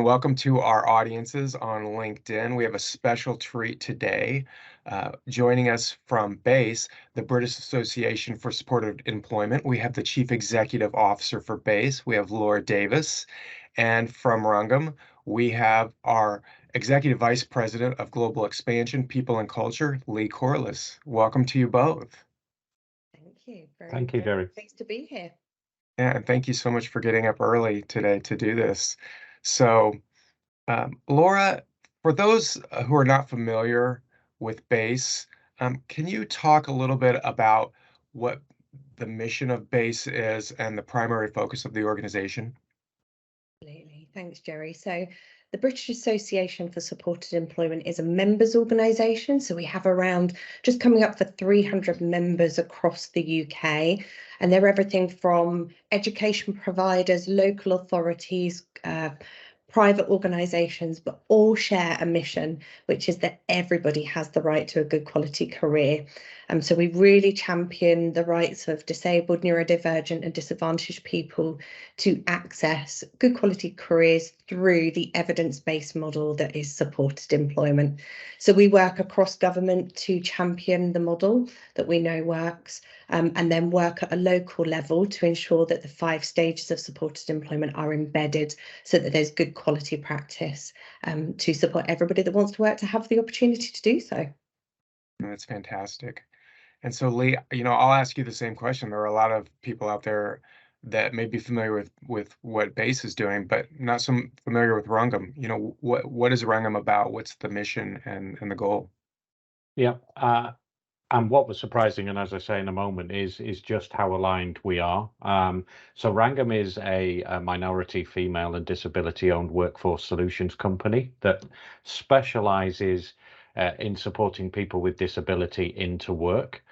welcome to our audiences on LinkedIn. We have a special treat today. Joining us from BASE, the British Association for Supported Employment, we have the Chief Executive Officer for BASE, we have Laura Davis. And from Rangam, we have our Executive Vice President of Global Expansion, People and Culture, Lee Corless. Welcome to you both. Thank you. Thank you, Jerry. Pleased to be here. Yeah, and thank you so much for getting up early today to do this. So, Laura, for those who are not familiar with BASE, can you talk a little bit about what the mission of BASE is and the primary focus of the organization? Absolutely. Thanks, Jerry. So the British Association for Supported Employment is a members organisation. So we have around just coming up for 300 members across the UK. And they're everything from education providers, local authorities, private organisations, but all share a mission, which is that everybody has the right to a good quality career. So we really champion the rights of disabled, neurodivergent and disadvantaged people to access good quality careers through the evidence-based model that is supported employment. So we work across government to champion the model that we know works, and then work at a local level to ensure that the 5 stages of supported employment are embedded so that there's good quality practice to support everybody that wants to work to have the opportunity to do so. That's fantastic. And so, Lee, I'll ask you the same question. There are a lot of people out there that may be familiar with what BASE is doing, but not so familiar with Rangam. What is Rangam about? What's the mission and the goal? Yeah. And what was surprising, and as I say in a moment, is just how aligned we are. So Rangam is a minority, female and disability-owned workforce solutions company that specialises in supporting people with disability into work.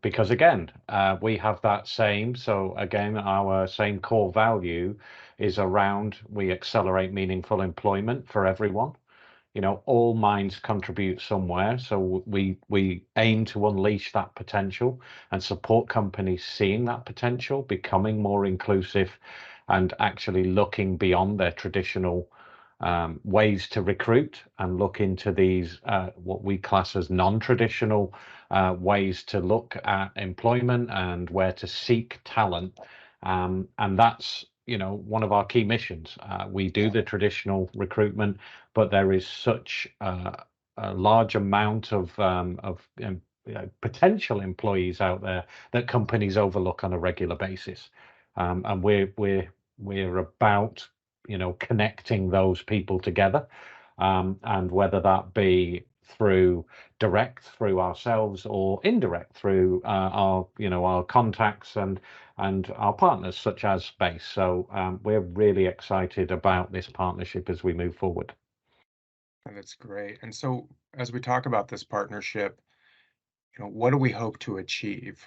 Because again, we have that same, so again, our same core value is around we accelerate meaningful employment for everyone. All minds contribute somewhere. So we aim to unleash that potential and support companies seeing that potential, becoming more inclusive and actually looking beyond their traditional ways to recruit and look into these what we class as non-traditional ways to look at employment and where to seek talent. And that's one of our key missions. We do the traditional recruitment, but there is such a large amount of potential employees out there that companies overlook on a regular basis, and we're about connecting those people together, and whether that be through ourselves or indirect through our contacts and our partners such as BASE. So we're really excited about this partnership as we move forward. That's great. And so as we talk about this partnership, what do we hope to achieve?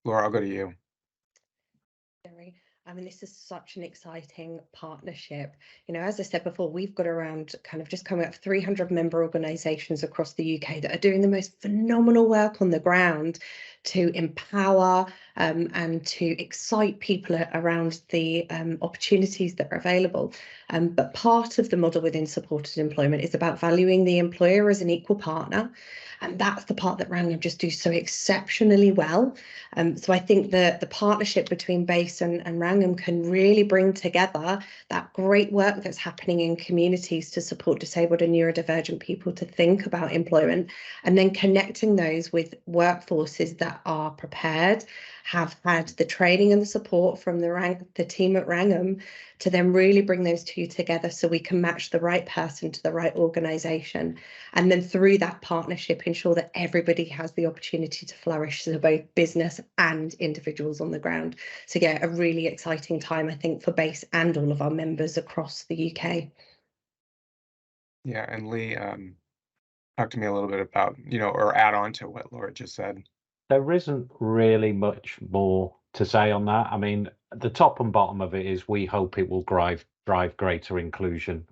Laura, I'll go to you. Jerry, this is such an exciting partnership. As I said before, we've got around kind of just coming up 300 member organisations across the UK that are doing the most phenomenal work on the ground to empower and to excite people around the opportunities that are available. But part of the model within supported employment is about valuing the employer as an equal partner. And that's the part that Rangam just do so exceptionally well. So I think that the partnership between BASE and Rangam can really bring together that great work that's happening in communities to support disabled and neurodivergent people to think about employment, and then connecting those with workforces that are prepared, have had the training and the support from the team at Rangam to then really bring those two together so we can match the right person to the right organisation. And then through that partnership, ensure that everybody has the opportunity to flourish, so both business and individuals on the ground. So yeah, a really exciting time, I think, for BASE and all of our members across the UK. Yeah, and Lee, talk to me a little bit about, or add on to what Laura just said. There isn't really much more to say on that. I mean, the top and bottom of it is we hope it will drive greater inclusion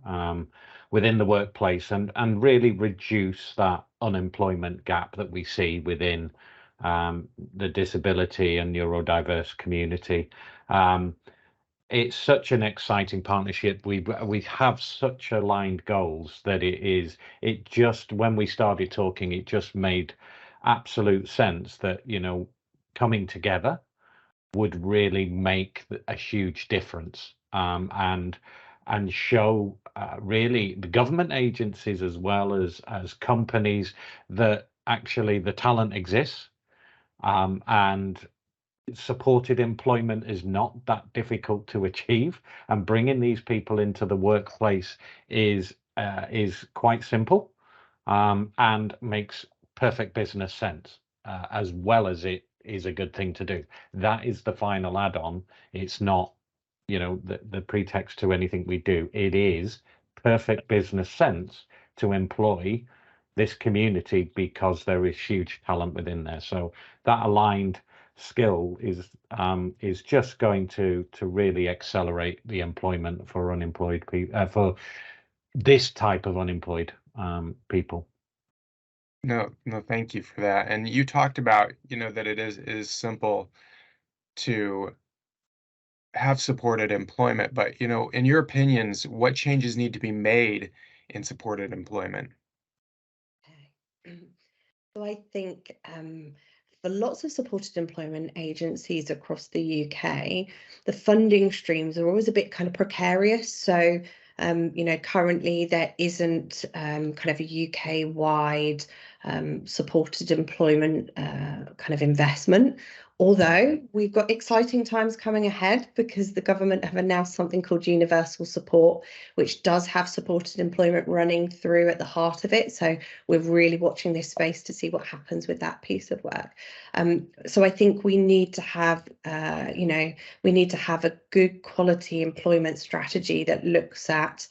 within the workplace and really reduce that unemployment gap that we see within the disability and neurodiverse community. it's such an exciting partnership. We have such aligned goals that it just, when we started talking, it just made absolute sense that, coming together would really make a huge difference, and show really the government agencies as well as companies that actually the talent exists, and supported employment is not that difficult to achieve, and bringing these people into the workplace is quite simple, and makes perfect business sense, as well as it is a good thing to do. That is the final add-on. It's not, the pretext to anything we do. It is perfect business sense to employ this community because there is huge talent within there. So that aligned skill is just going to really accelerate the employment for unemployed people, for this type of unemployed people. No, thank you for that. And you talked about, that it is simple to have supported employment, but, in your opinions, what changes need to be made in supported employment? Okay. So I think for lots of supported employment agencies across the UK, the funding streams are always a bit kind of precarious. So, currently there isn't kind of a UK-wide supported employment kind of investment. Although we've got exciting times coming ahead because the government have announced something called universal support, which does have supported employment running through at the heart of it. So we're really watching this space to see what happens with that piece of work. So I think we need to have, we need to have a good quality employment strategy that looks at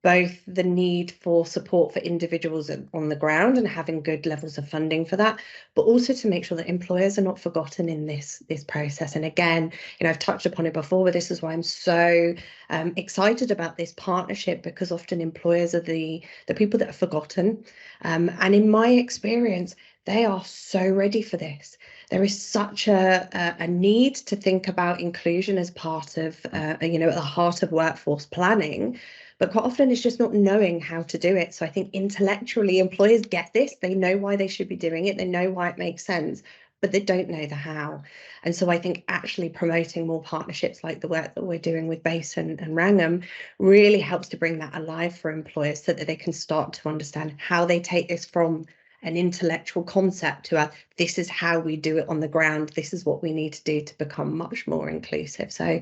both the need for support for individuals on the ground and having good levels of funding for that, but also to make sure that employers are not forgotten in this process. And again, I've touched upon it before, but this is why I'm so excited about this partnership, because often employers are the people that are forgotten. And in my experience, they are so ready for this. There is such a need to think about inclusion as part of, at the heart of workforce planning. But quite often it's just not knowing how to do it. So I think intellectually employers get this, they know why they should be doing it, they know why it makes sense, but they don't know the how. And so I think actually promoting more partnerships like the work that we're doing with BASE and Rangam really helps to bring that alive for employers, so that they can start to understand how they take this from an intellectual concept to this is how we do it on the ground, this is what we need to do to become much more inclusive. So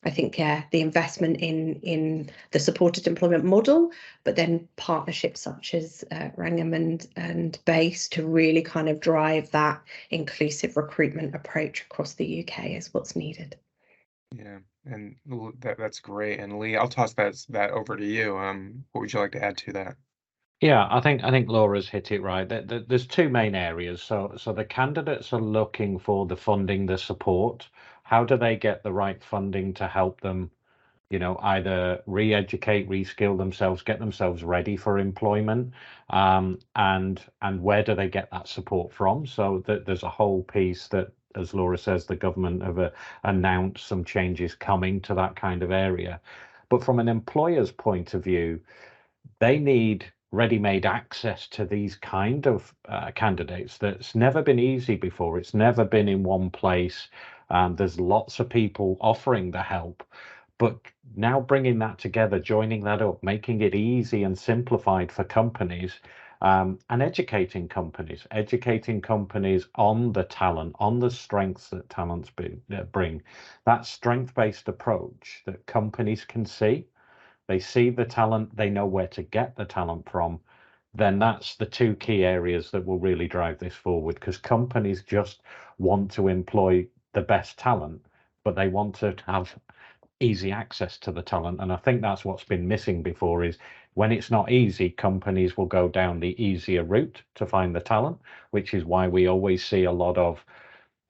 I think, the investment in the supported employment model, but then partnerships such as Rangam and BASE to really kind of drive that inclusive recruitment approach across the UK is what's needed. Yeah, and that's great. And Lee, I'll toss that over to you. What would you like to add to that? Yeah, I think Laura's hit it right. There's two main areas. So the candidates are looking for the funding, the support. How do they get the right funding to help them, either re-educate, reskill themselves, get themselves ready for employment, and where do they get that support from? So there's a whole piece that, as Laura says, the government have announced some changes coming to that kind of area. But from an employer's point of view, they need ready-made access to these kind of candidates. That's never been easy before. It's never been in one place. There's lots of people offering the help, but now bringing that together, joining that up, making it easy and simplified for companies, and educating companies on the talent, on the strengths that talents bring, that strength-based approach that companies can see. They see the talent, they know where to get the talent from, then that's the two key areas that will really drive this forward, because companies just want to employ the best talent, but they want to have easy access to the talent. And I think that's what's been missing before, is when it's not easy, companies will go down the easier route to find the talent, which is why we always see a lot of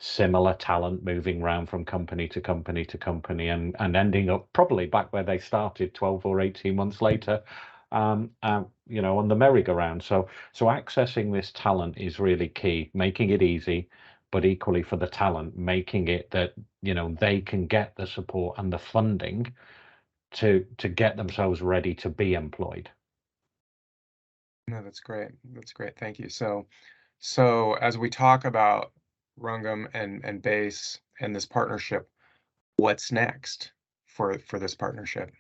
similar talent moving around from company to company to company, and ending up probably back where they started 12 or 18 months later, on the merry-go-round. So accessing this talent is really key, making it easy, but equally for the talent, making it that, you know, they can get the support and the funding to get themselves ready to be employed. No, that's great. That's great. Thank you. So as we talk about Rangam and BASE and this partnership, what's next for this partnership?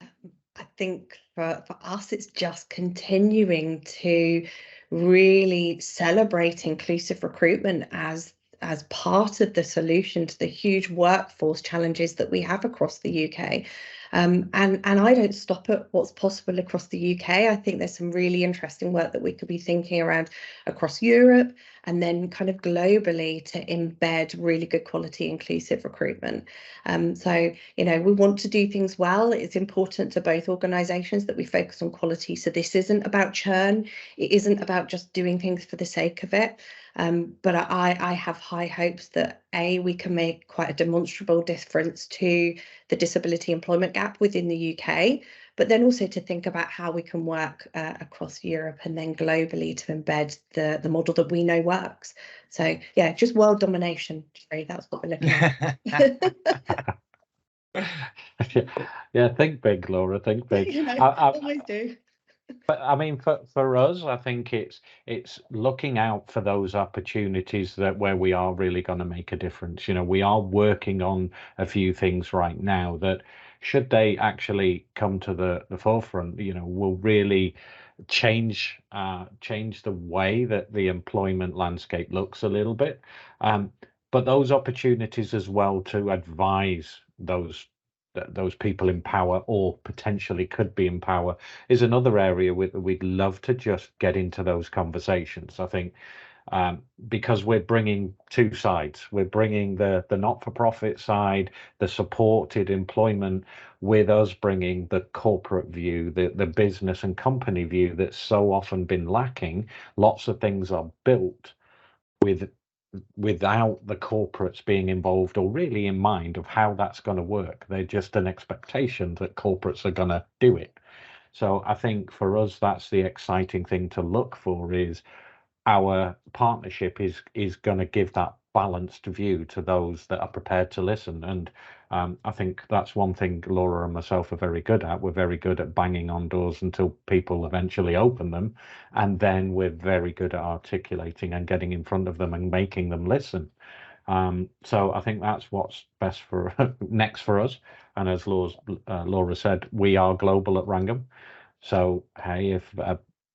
I think for us, it's just continuing to really celebrate inclusive recruitment as part of the solution to the huge workforce challenges that we have across the UK. And I don't stop at what's possible across the UK. I think there's some really interesting work that we could be thinking around across Europe and then kind of globally to embed really good quality inclusive recruitment. So, you know, we want to do things well. It's important to both organisations that we focus on quality. So this isn't about churn. It isn't about just doing things for the sake of it. But I have high hopes that we can make quite a demonstrable difference to the disability employment gap within the UK, but then also to think about how we can work across Europe and then globally to embed the model that we know works. So yeah, just world domination, Jerry, that's what we're looking at. Yeah, think big, Laura, think big. You know, I always do. But I mean, for us, I think it's looking out for those opportunities that where we are really going to make a difference. You know, we are working on a few things right now that, should they actually come to the forefront, you know, will really change the way that the employment landscape looks a little bit. But those opportunities as well to advise those people in power, or potentially could be in power, is another area we'd love to just get into those conversations. I think because we're bringing two sides. We're bringing the not-for-profit side, the supported employment, with us bringing the corporate view, the business and company view that's so often been lacking. Lots of things are built without the corporates being involved or really in mind of how that's going to work. They're just an expectation that corporates are going to do it. So I think for us, that's the exciting thing to look for, is our partnership is going to give that balanced view to those that are prepared to listen. And I think that's one thing Laura and myself are very good at. We're very good at banging on doors until people eventually open them. And then we're very good at articulating and getting in front of them and making them listen. So I think that's what's best for next for us. And as Laura said, we are global at Rangam. So hey, if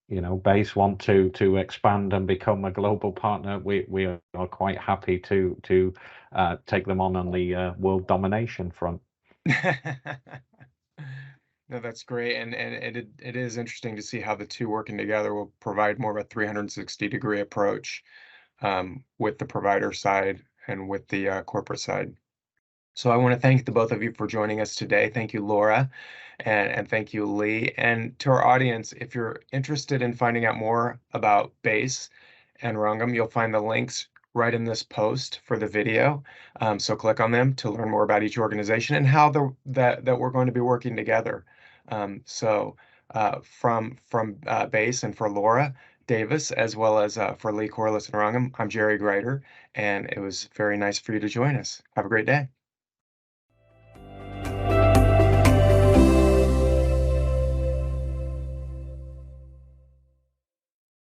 you know, BASE want to expand and become a global partner, we are quite happy to take them on the world domination front. No, that's great, and it is interesting to see how the two working together will provide more of a 360-degree approach with the provider side and with the corporate side. So I want to thank the both of you for joining us today. Thank you, Laura, and thank you, Lee. And to our audience, if you're interested in finding out more about BASE and Rangam, you'll find the links right in this post for the video. So click on them to learn more about each organization and how that we're going to be working together. From BASE and for Laura Davis, as well as for Lee, Corless, and Rangam, I'm Jerry Grider, and it was very nice for you to join us. Have a great day.